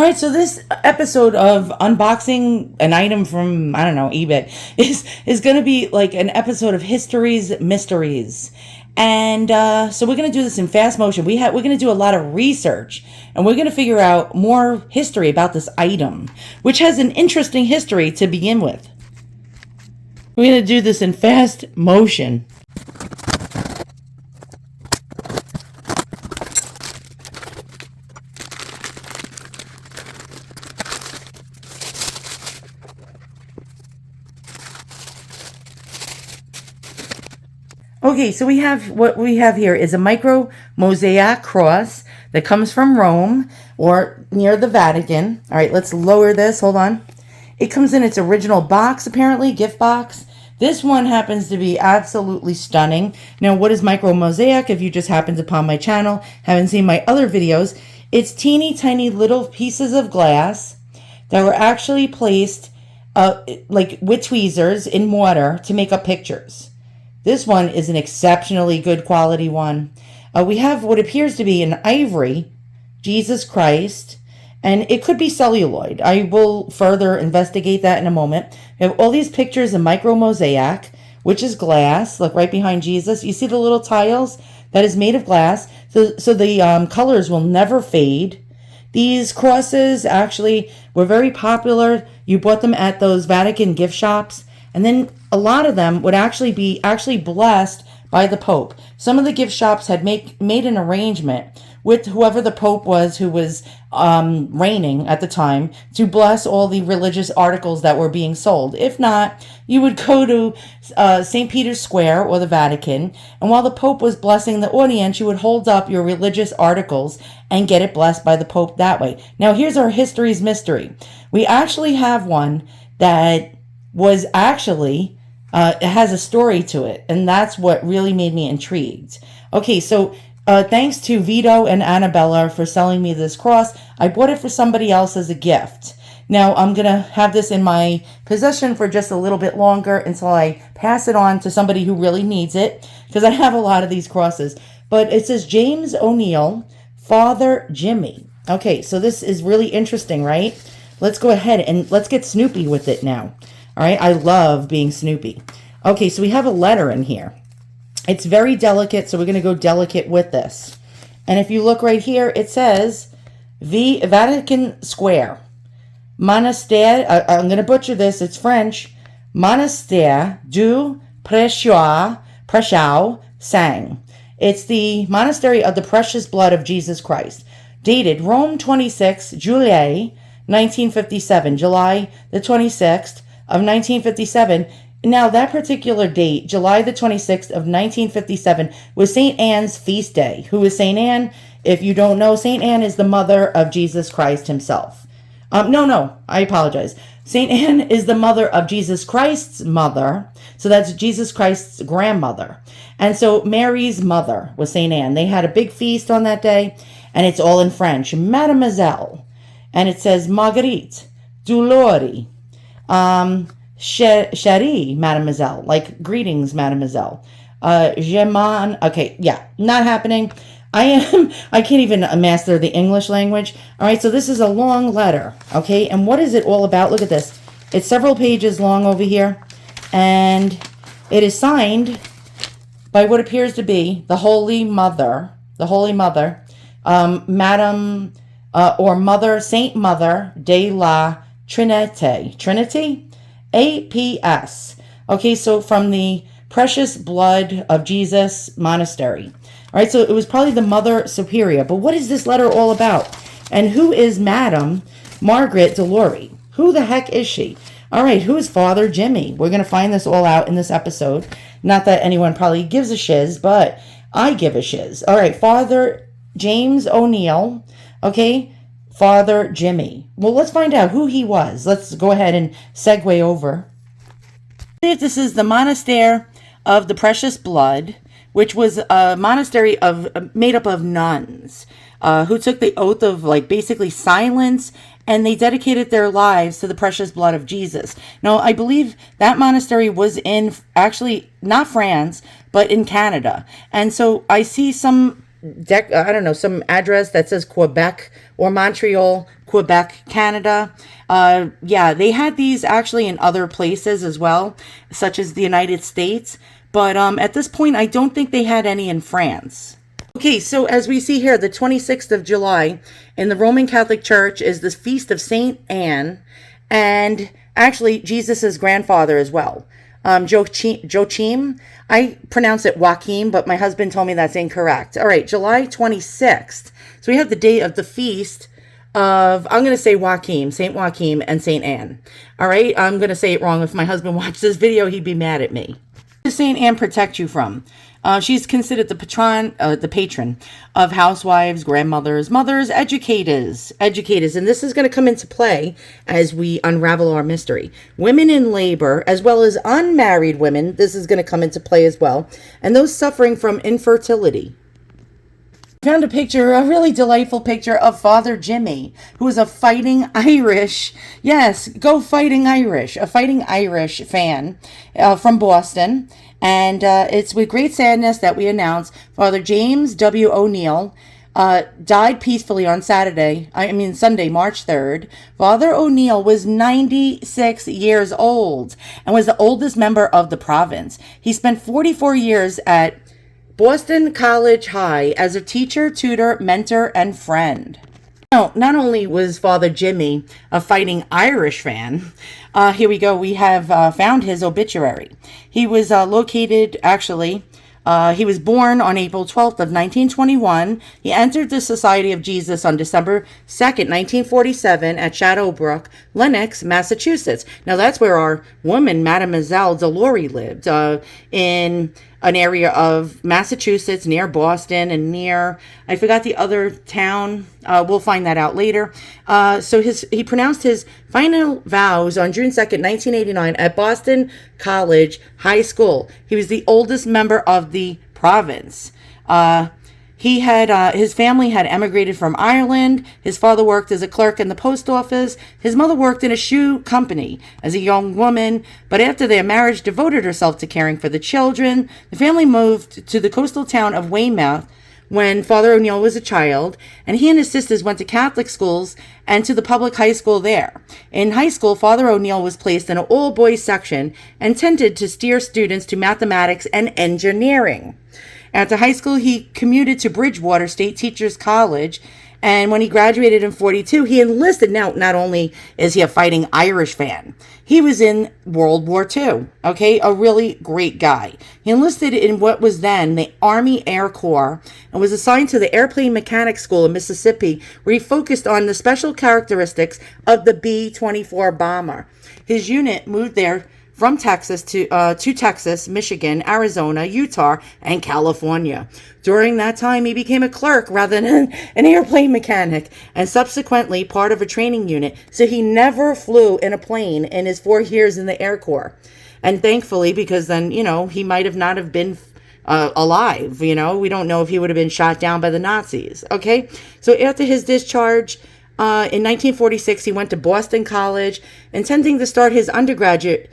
All right, so this episode of unboxing an item from, I don't know, eBay is going to be like an episode of History's Mysteries. And so we're going to do this in fast motion. We're going to do a lot of research, and we're going to figure out more history about this item, which has an interesting history to begin with. We're going to do this in fast motion. Okay, so what we have here is a micro mosaic cross that comes from Rome or near the Vatican. All right, let's lower this. Hold on. It comes in its original box, apparently, gift box. This one happens to be absolutely stunning. Now, what is micro mosaic? If you just happened upon my channel, haven't seen my other videos, it's teeny tiny little pieces of glass that were actually placed like with tweezers in mortar to make up pictures. This one is an exceptionally good quality one. We have what appears to be an ivory Jesus Christ, and it could be celluloid. I will further investigate that in a moment. We have all these pictures of micro mosaic, which is glass. Look right behind Jesus. You see the little tiles? That is made of glass. So the colors will never fade. These crosses actually were very popular. You bought them at those Vatican gift shops. And then a lot of them would actually be blessed by the Pope. Some of the gift shops had made an arrangement with whoever the Pope was who was reigning at the time to bless all the religious articles that were being sold. If not, you would go to St. Peter's Square or the Vatican, and while the Pope was blessing the audience, you would hold up your religious articles and get it blessed by the Pope that way. Now, here's our history's mystery. We actually have one that was actually, it has a story to it, and that's what really made me intrigued. Okay, so thanks to Vito and Annabella for selling me this cross. I bought it for somebody else as a gift. Now, I'm going to have this in my possession for just a little bit longer until I pass it on to somebody who really needs it, because I have a lot of these crosses. But it says James O'Neill, Father Jimmy. Okay, so this is really interesting, right? Let's go ahead and let's get Snoopy with it now. All right, I love being Snoopy. Okay, so we have a letter in here. It's very delicate, so we're going to go delicate with this. And if you look right here, it says Vatican Square. Monastère, I'm going to butcher this, it's French. Monastère du Precieux Sang. It's the Monastery of the Precious Blood of Jesus Christ. Dated Rome 26, July 1957. July the 26th. Of 1957. Now, that particular date, July the 26th of 1957, was St. Anne's feast day. Who is St. Anne? If you don't know, St. Anne is the mother of Jesus Christ himself. No, I apologize. St. Anne is the mother of Jesus Christ's mother. So that's Jesus Christ's grandmother. And so Mary's mother was St. Anne. They had a big feast on that day, and it's all in French. Mademoiselle. And it says Marguerite, Doulori. Chérie, mademoiselle, like greetings, mademoiselle. Geman, okay, yeah, not happening. I can't even master the English language. All right, so this is a long letter, okay, and what is it all about? Look at this. It's several pages long over here, and it is signed by what appears to be the Holy Mother, Madam, or Mother, Saint Mother de la Trinity, APS. Okay, so from the Precious Blood of Jesus Monastery. All right, so it was probably the Mother Superior. But what is this letter all about? And who is Madam Margaret Delory? Who the heck is she? All right, who is Father Jimmy? We're going to find this all out in this episode. Not that anyone probably gives a shiz, but I give a shiz. All right, Father James O'Neill. Okay, Father Jimmy. Well, let's find out who he was. Let's go ahead and segue over. This is the Monastery of the Precious Blood, which was a monastery made up of nuns who took the oath of basically silence, and they dedicated their lives to the precious blood of Jesus. Now, I believe that monastery was in actually not France, but in Canada. And so I see some some address that says Quebec, or Montreal, Quebec, Canada. Yeah, they had these actually in other places as well, such as the United States. But at this point, I don't think they had any in France. Okay, so as we see here, the 26th of July in the Roman Catholic Church is the feast of Saint Anne, and actually Jesus's grandfather as well. Joachim. I pronounce it Joachim, but my husband told me that's incorrect. All right, July 26th. So we have the day of the feast of, I'm going to say Joachim, Saint Joachim, and Saint Anne. All right, I'm going to say it wrong. If my husband watched this video, he'd be mad at me. What does Saint Anne protect you from? She's considered the patron of housewives, grandmothers, mothers, educators, and this is going to come into play as we unravel our mystery. Women in labor, as well as unmarried women, this is going to come into play as well, and those suffering from infertility. I found a picture, a really delightful picture of Father Jimmy, who is a fighting Irish, yes, go fighting Irish, a fighting Irish fan from Boston. And it's with great sadness that we announce Father James W. O'Neill died peacefully on Sunday, March 3rd. Father O'Neill was 96 years old and was the oldest member of the province. He spent 44 years at Boston College High as a teacher, tutor, mentor, and friend. Now, not only was Father Jimmy a fighting Irish fan, here we go, we have found his obituary. He was located, he was born on April 12th of 1921. He entered the Society of Jesus on December 2nd, 1947 at Shadowbrook, Lenox, Massachusetts. Now, that's where our woman, Mademoiselle Delorey, lived, in an area of Massachusetts near Boston and near, I forgot the other town. We'll find that out later. So he pronounced his final vows on June 2nd, 1989 at Boston College High School. He was the oldest member of the province. He had, his family had emigrated from Ireland. His father worked as a clerk in the post office. His mother worked in a shoe company as a young woman, but after their marriage devoted herself to caring for the children. The family moved to the coastal town of Weymouth when Father O'Neill was a child, and he and his sisters went to Catholic schools and to the public high school there. In high school, Father O'Neill was placed in an all-boys section and tended to steer students to mathematics and engineering. After high school, he commuted to Bridgewater State Teachers College, and when he graduated in 1942, he enlisted. Now, not only is he a fighting Irish fan, he was in World War II, okay? A really great guy. He enlisted in what was then the Army Air Corps and was assigned to the Airplane Mechanics School in Mississippi, where he focused on the special characteristics of the B-24 bomber. His unit moved there from Texas to Texas, Michigan, Arizona, Utah, and California. During that time, he became a clerk rather than an airplane mechanic, and subsequently part of a training unit. So he never flew in a plane in his 4 years in the Air Corps. And thankfully, because then, he might have not have been alive, we don't know if he would have been shot down by the Nazis, okay? So after his discharge, in 1946, he went to Boston College, intending to start his undergraduate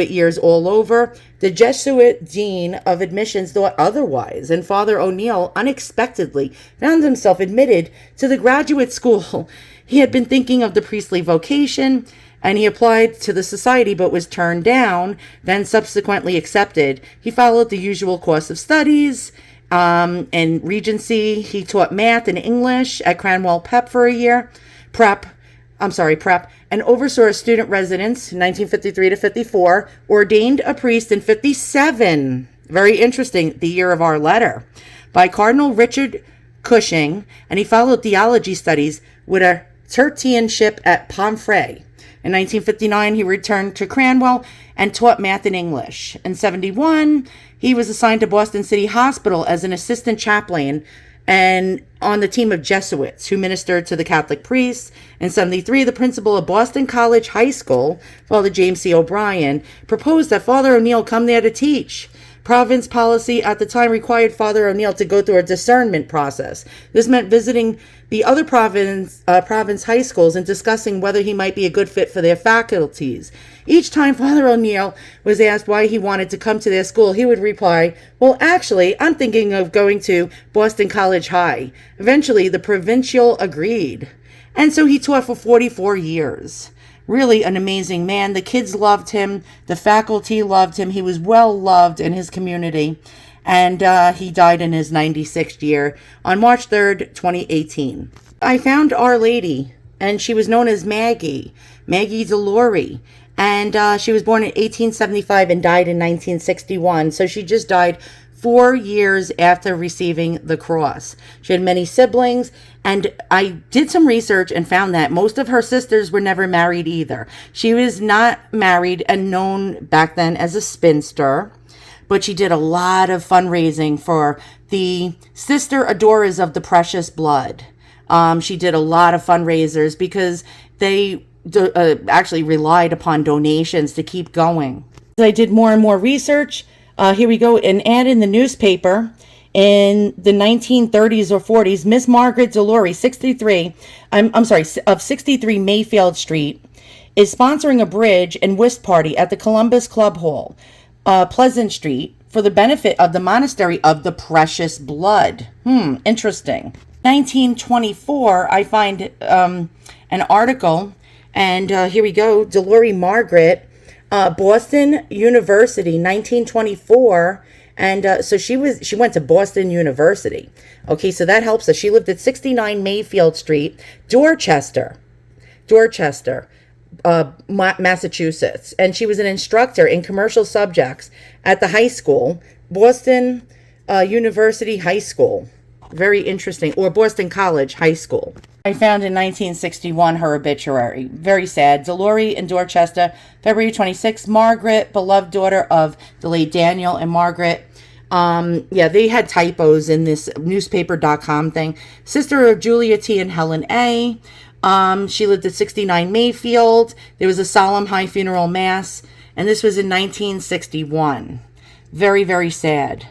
years all over. The Jesuit dean of admissions thought otherwise, and Father O'Neill unexpectedly found himself admitted to the graduate school. He had been thinking of the priestly vocation, and he applied to the society but was turned down, then subsequently accepted. He followed the usual course of studies and Regency. He taught math and English at Cranwell Prep, and oversaw a student residence in 1953 to 54, ordained a priest in 57, very interesting, the year of our letter, by Cardinal Richard Cushing, and he followed theology studies with a tertianship at Pomfrey. In 1959, he returned to Cranwell and taught math and English. In 71, he was assigned to Boston City Hospital as an assistant chaplain and on the team of Jesuits who ministered to the Catholic priests. In 73, the principal of Boston College High School, Father James C. O'Brien, proposed that Father O'Neill come there to teach. Province policy at the time required Father O'Neill to go through a discernment process. This meant visiting the other province high schools and discussing whether he might be a good fit for their faculties. Each time Father O'Neill was asked why he wanted to come to their school, he would reply, "Well, actually, I'm thinking of going to Boston College High." Eventually, the provincial agreed. And so he taught for 44 years. Really an amazing man. The kids loved him. The faculty loved him. He was well loved in his community. And he died in his 96th year on March 3rd, 2018. I found Our Lady, and she was known as Maggie Delore. And she was born in 1875 and died in 1961. So she just died 4 years after receiving the cross. She had many siblings, and I did some research and found that most of her sisters were never married either. She was not married and known back then as a spinster, but she did a lot of fundraising for the Sister Adorers of the Precious Blood. She did a lot of fundraisers because they actually relied upon donations to keep going. As I did more and more research, here we go, an ad in the newspaper in the 1930s or 40s. Miss Margaret Delore, 63 Mayfield Street, is sponsoring a bridge and whist party at the Columbus Club Hall, Pleasant Street, for the benefit of the Monastery of the Precious Blood. Interesting. 1924, I find an article, and here we go. Delore Margaret, Boston University, 1924. And so she went to Boston University. Okay, so that helps us. She lived at 69 Mayfield Street, Dorchester, Massachusetts. And she was an instructor in commercial subjects at the high school, Boston University High School. Very interesting. Or Boston College High School. I found in 1961 her obituary. Very sad. Delore in Dorchester, February 26th. Margaret, beloved daughter of the late Daniel and Margaret. They had typos in this newspaper.com thing. Sister of Julia T. and Helen A. She lived at 69 Mayfield. There was a solemn high funeral mass, and this was in 1961. Very, very sad.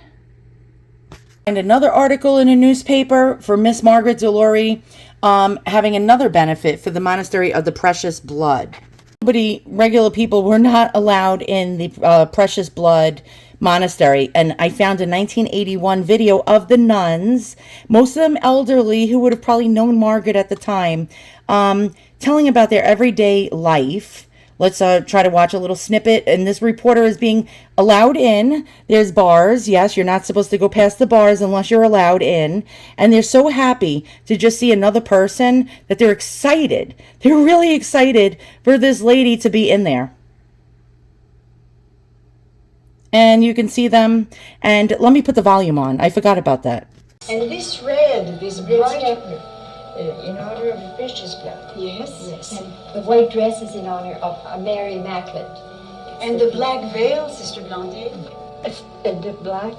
And another article in a newspaper for Miss Margaret Delore, having another benefit for the Monastery of the Precious Blood. Regular people were not allowed in the Precious Blood Monastery, and I found a 1981 video of the nuns, most of them elderly who would have probably known Margaret at the time, telling about their everyday life. Let's try to watch a little snippet. And this reporter is being allowed in. There's bars. Yes, you're not supposed to go past the bars unless you're allowed in. And they're so happy to just see another person that they're excited. They're really excited for this lady to be in there. And you can see them. And let me put the volume on. I forgot about that. And this red, this bright, in honor of the precious blood. Yes. And the white dress is in honor of Mary Immaculate. And the black veil, Sister Blondie. And the black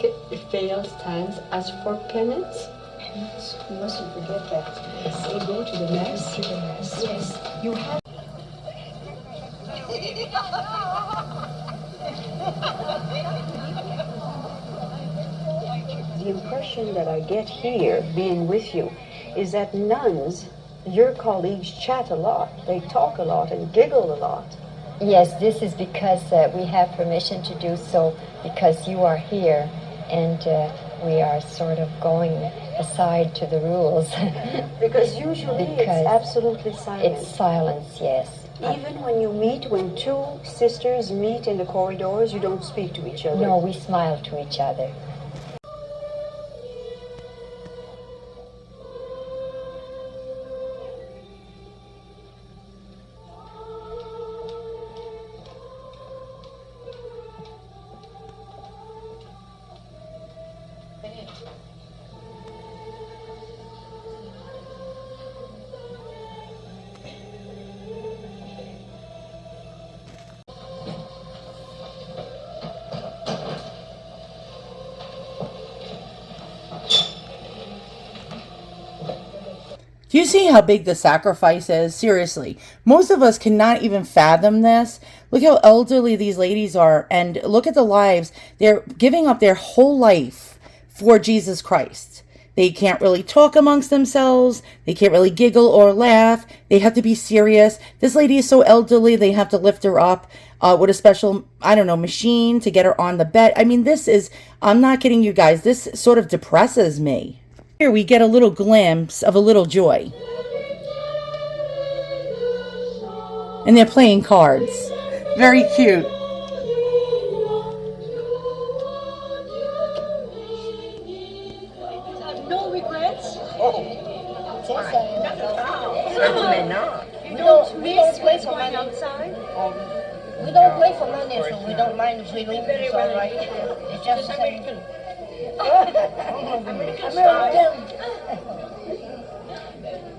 veil stands as for penance. Penance? You mustn't forget that. Yes. We'll go to the Mass. To the Mass. Yes. You have... The impression that I get here, being with you, is that nuns, your colleagues, chat a lot. They talk a lot and giggle a lot. Yes, this is because we have permission to do so because you are here and we are sort of going aside to the rules. Because usually it's absolutely silent. It's silence, yes. Even when you meet, when two sisters meet in the corridors, you don't speak to each other. No, we smile to each other. Do you see how big the sacrifice is? Seriously, most of us cannot even fathom this. Look how elderly these ladies are, and look at the lives. They're giving up their whole life for Jesus Christ. They can't really talk amongst themselves. They can't really giggle or laugh. They have to be serious. This lady is so elderly, they have to lift her up with a special, I don't know, machine to get her on the bed. I mean, this is, I'm not kidding you guys, this sort of depresses me. Here we get a little glimpse of a little joy. And they're playing cards. Very cute. No regrets? Certainly not. You don't miss what's going outside? We don't play for money, so we don't mind if we lose. It's all right. It's just the same.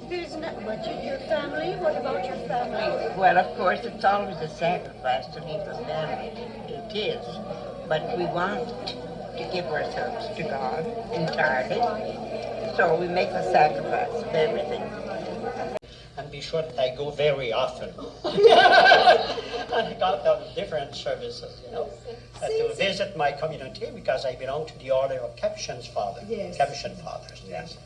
There's not, but your family? What about your family? Well, of course, it's always a sacrifice to leave the family. It is. But we want to give ourselves to God entirely. So we make the sacrifice of everything. And be sure that I go very often. I got different services, to visit my community because I belong to the order of Capuchin Fathers. Yes. Capuchin Fathers, yes.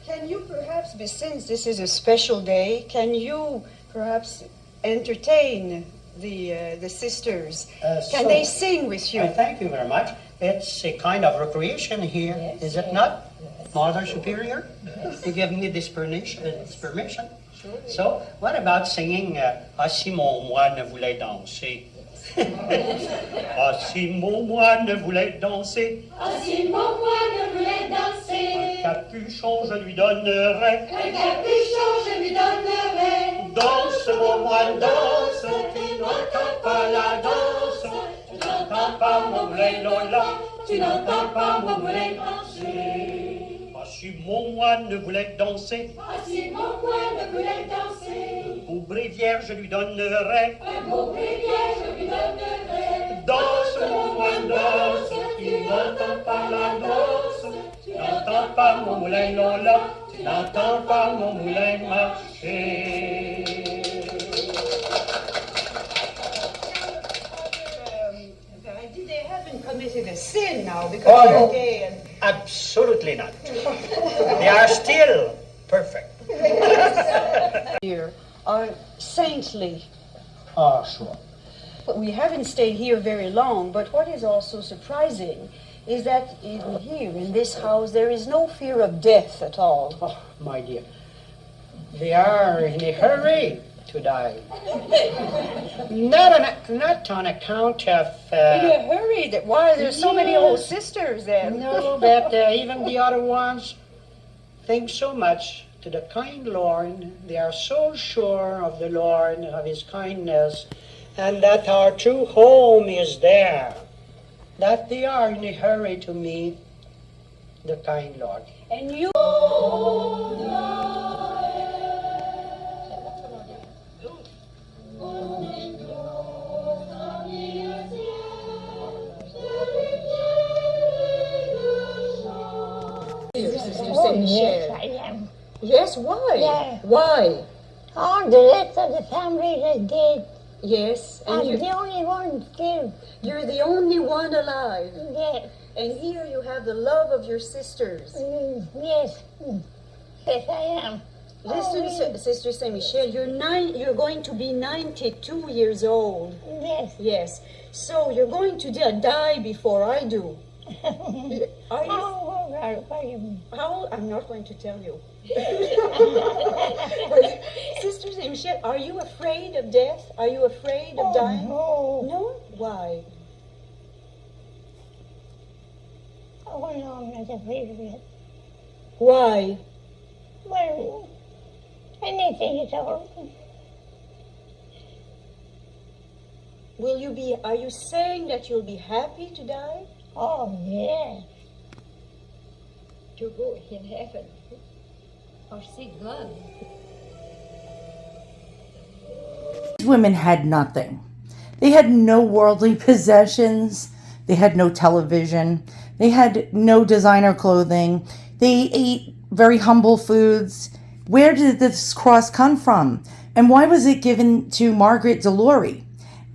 Can you perhaps, since this is a special day, can you perhaps entertain the sisters? Can they sing with you? Thank you very much. It's a kind of recreation here, is it not? Mother Superior, you give me this permission. So, what about singing Ah si mon moine voulait danser? Ah si mon moine voulait danser. Ah si mon moine voulait danser, Un capuchon je lui donnerai. un capuchon je lui donnerai. Danse mon moine, danse, tu n'entends pas la danse. Tu n'entends pas mon moulin Lola, Tu n'entends pas mon moulin marcher. Ah si mon moine voulait danser, Ah si mon moine voulait danser, au bréviaire je lui donnerai. un beau bréviaire je lui donnerai. Danse mon moine, danse, tu n'entends pas la danse. Tu n'entends pas mon moulin Lola, tu n'entends pas mon moulin marcher. They haven't committed a sin now because they're gay and... Absolutely not. They are still perfect. here are saintly. Sure. But we haven't stayed here very long, but what is also surprising is that here in this house there is no fear of death at all. Oh, my dear, they are in a hurry to die. Not on account of... In a hurry, that why there's so many old sisters there. No, but even the other ones think so much to the kind Lord. They are so sure of the Lord, of His kindness, and that our true home is there, that they are in a hurry to meet the kind Lord. And you... Yes, I am. Yes, why? Yeah. Why? All the rest of the family is dead. Yes, and I'm the only one still. you're the only one alive. Yes, And here you have the love of your sisters. yes. Yes, I am. Listen, Sister Saint Michel, you're going to be 92 years old. Yes. Yes. So you're going to die before I do. Are you? How? I'm not going to tell you. Sister Saint Michel, are you afraid of death? Are you afraid of dying? No. No? Why? Oh, no, I'm not afraid of it. Why? Well, anything at all. Will you be? Are you saying that you'll be happy to die? Oh, yes. To go in heaven or see God. These women had nothing. They had no worldly possessions. They had no television. They had no designer clothing. They ate very humble foods. Where did this cross come from? And why was it given to Margaret DeLaurie?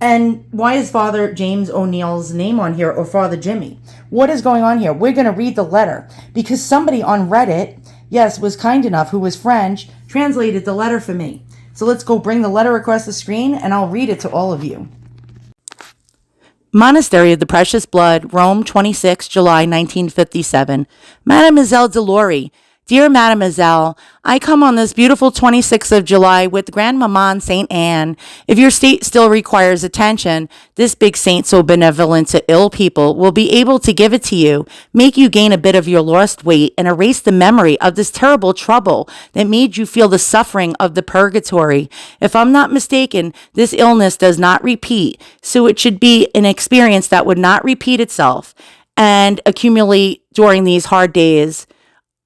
And why is Father James O'Neill's name on here, or Father Jimmy? What is going on here? We're going to read the letter because somebody on Reddit, yes, was kind enough, who was French, translated the letter for me. So let's go bring the letter across the screen and I'll read it to all of you. Monastery of the Precious Blood, Rome, 26 July 1957. Mademoiselle DeLaurie, dear Mademoiselle, I come on this beautiful 26th of July with Grandmaman Saint Anne. If your state still requires attention, this big saint so benevolent to ill people will be able to give it to you, make you gain a bit of your lost weight, and erase the memory of this terrible trouble that made you feel the suffering of the purgatory. If I'm not mistaken, this illness does not repeat, so it should be an experience that would not repeat itself and accumulate during these hard days.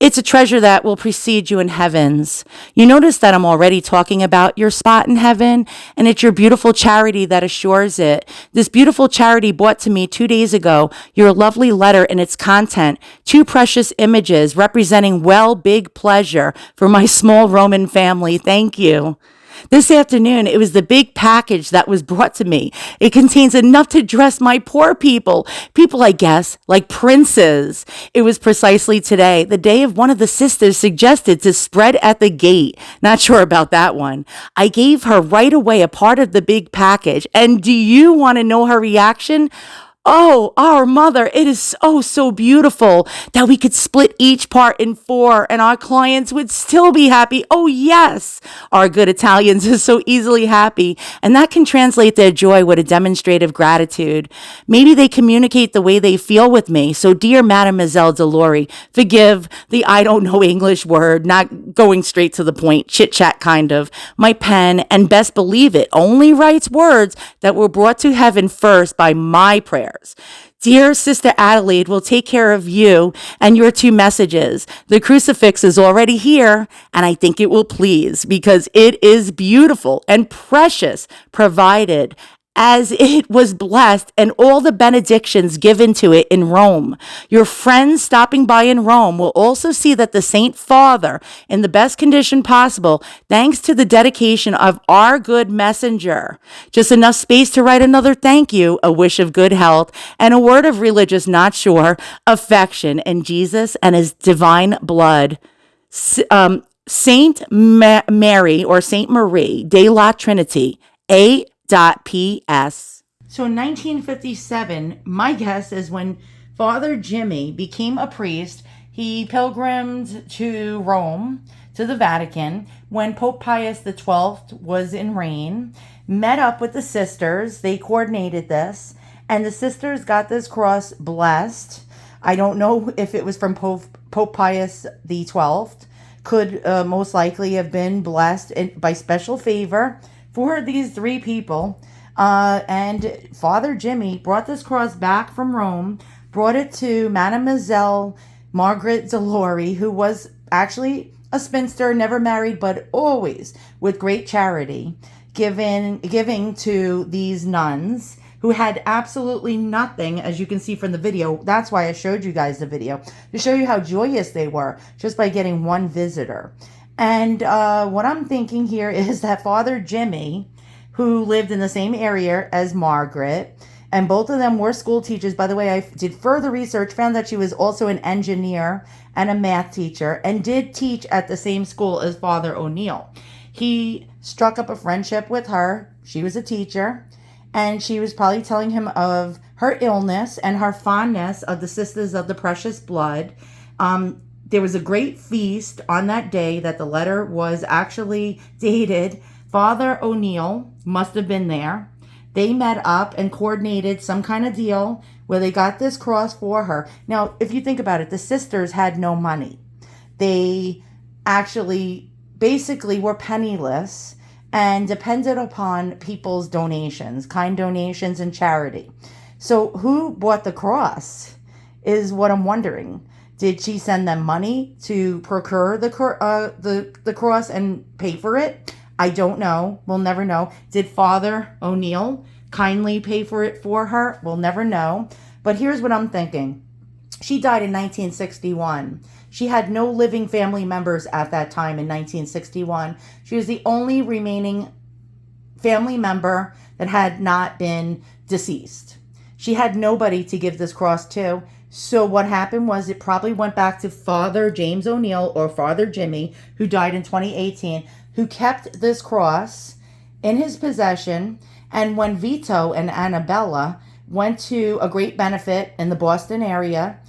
It's a treasure that will precede you in heavens. You notice that I'm already talking about your spot in heaven, and it's your beautiful charity that assures it. This beautiful charity brought to me 2 days ago your lovely letter and its content, 2 precious images representing big pleasure for my small Roman family. Thank you. This afternoon, it was the big package that was brought to me. It contains enough to dress my poor people, I guess, like princes. It was precisely today, the day of one of the sisters suggested to spread at the gate. Not sure about that one. I gave her right away a part of the big package. And do you want to know her reaction? Oh, our mother, it is so beautiful that we could split each part in 4 and our clients would still be happy. Oh, yes. Our good Italians are so easily happy, and that can translate their joy with a demonstrative gratitude. Maybe they communicate the way they feel with me. So, dear Mademoiselle DeLaurie, forgive the I don't know English word, not going straight to the point, chit-chat kind of. My pen, and best believe it, only writes words that were brought to heaven first by my prayer. Dear Sister Adelaide will take care of you and your 2 messages. The crucifix is already here, and I think it will please because it is beautiful and precious, provided as it was blessed and all the benedictions given to it in Rome. Your friends stopping by in Rome will also see that the Saint Father, in the best condition possible, thanks to the dedication of our good messenger. Just enough space to write another thank you, a wish of good health, and a word of religious, not sure, affection in Jesus and his divine blood. Saint Mary, or Saint Marie de la Trinity, A.P.S. So in 1957, my guess is when Father Jimmy became a priest, he pilgrimed to Rome, to the Vatican, when Pope Pius XII was in reign, met up with the sisters. They coordinated this, and the sisters got this cross blessed. I don't know if it was from Pope Pius XII. Could most likely have been blessed by special favor for these 3 people. And Father Jimmy brought this cross back from Rome, brought it to Mademoiselle Margaret DeLaurie, who was actually a spinster, never married, but always with great charity, giving to these nuns who had absolutely nothing, as you can see from the video. That's why I showed you guys the video, to show you how joyous they were just by getting 1 visitor. And what I'm thinking here is that Father Jimmy, who lived in the same area as Margaret, and both of them were school teachers. By the way, I did further research, found that she was also an engineer and a math teacher, and did teach at the same school as Father O'Neill. He struck up a friendship with her. She was a teacher, and she was probably telling him of her illness and her fondness of the Sisters of the Precious Blood. There was a great feast on that day that the letter was actually dated. Father O'Neill must have been there. They met up and coordinated some kind of deal where they got this cross for her. Now, if you think about it, the sisters had no money. They actually basically were penniless and depended upon people's donations, kind donations and charity. So who bought the cross is what I'm wondering. Did she send them money to procure the cross and pay for it? I don't know. We'll never know. Did Father O'Neill kindly pay for it for her? We'll never know. But here's what I'm thinking. She died in 1961. She had no living family members at that time in 1961. She was the only remaining family member that had not been deceased. She had nobody to give this cross to. So what happened was it probably went back to Father James O'Neill, or Father Jimmy, who died in 2018, who kept this cross in his possession. And when Vito and Annabella went to a great benefit in the Boston area,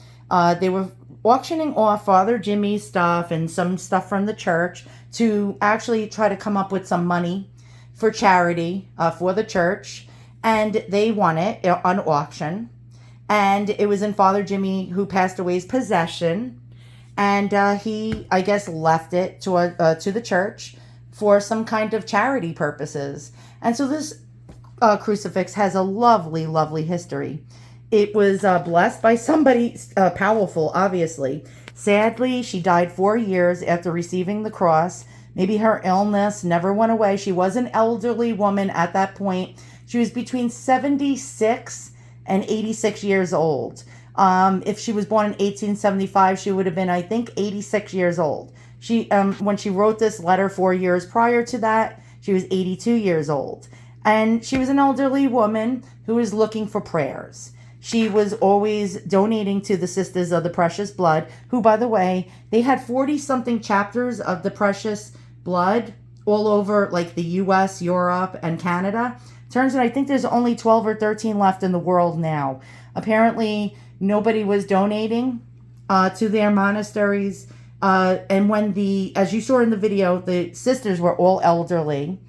they were auctioning off Father Jimmy's stuff and some stuff from the church to actually try to come up with some money for charity for the church. And they won it on auction. And it was in Father Jimmy, who passed away's, possession. And he, I guess, left it to the church for some kind of charity purposes. And so this crucifix has a lovely, lovely history. It was blessed by somebody powerful, obviously. Sadly, she died 4 years after receiving the cross. Maybe her illness never went away. She was an elderly woman at that point. She was between 76 and 86 years old. If she was born in 1875, she would have been, I think, 86 years old. She, when she wrote this letter 4 years prior to that, she was 82 years old. And she was an elderly woman who was looking for prayers. She was always donating to the Sisters of the Precious Blood, who, by the way, they had 40-something chapters of the Precious Blood all over, like, the U.S., Europe, and Canada. Turns out I think there's only 12 or 13 left in the world now. Apparently, nobody was donating to their monasteries. And when as you saw in the video, the sisters were all elderly.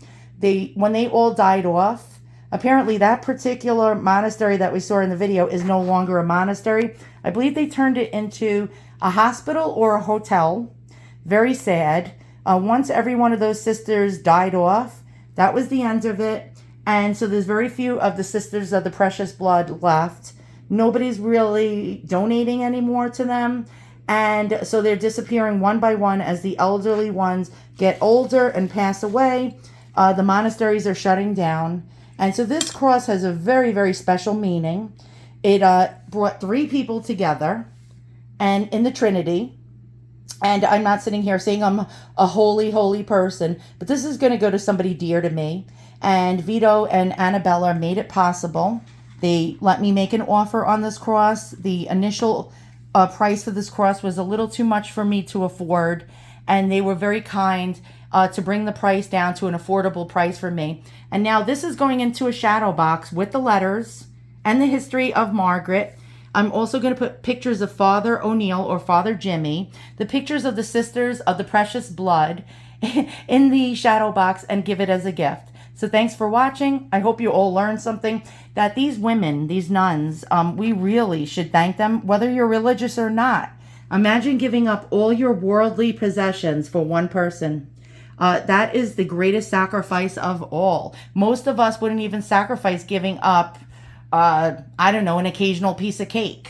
When they all died off, apparently that particular monastery that we saw in the video is no longer a monastery. I believe they turned it into a hospital or a hotel. Very sad. Once every one of those sisters died off, that was the end of it. And so there's very few of the Sisters of the Precious Blood left. Nobody's really donating anymore to them. And so they're disappearing one by one as the elderly ones get older and pass away. The monasteries are shutting down. And so this cross has a very, very special meaning. It brought 3 people together and in the Trinity. And I'm not sitting here saying I'm a holy, holy person, but this is going to go to somebody dear to me. And Vito and Annabella made it possible. They let me make an offer on this cross. The initial price for this cross was a little too much for me to afford. And they were very kind to bring the price down to an affordable price for me. And now this is going into a shadow box with the letters and the history of Margaret. I'm also going to put pictures of Father O'Neill or Father Jimmy, the pictures of the Sisters of the Precious Blood in the shadow box, and give it as a gift. So thanks for watching. I hope you all learned something, that these women, these nuns, we really should thank them, whether you're religious or not. Imagine giving up all your worldly possessions for one person. That is the greatest sacrifice of all. Most of us wouldn't even sacrifice giving up, I don't know, an occasional piece of cake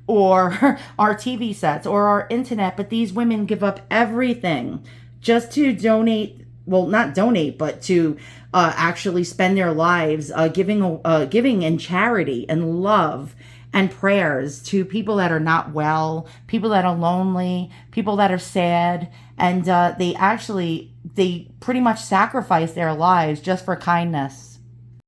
or our TV sets or our internet. But these women give up everything just to donate. Well, not donate, but to actually spend their lives giving in charity and love and prayers to people that are not well, people that are lonely, people that are sad. And they pretty much sacrifice their lives just for kindness.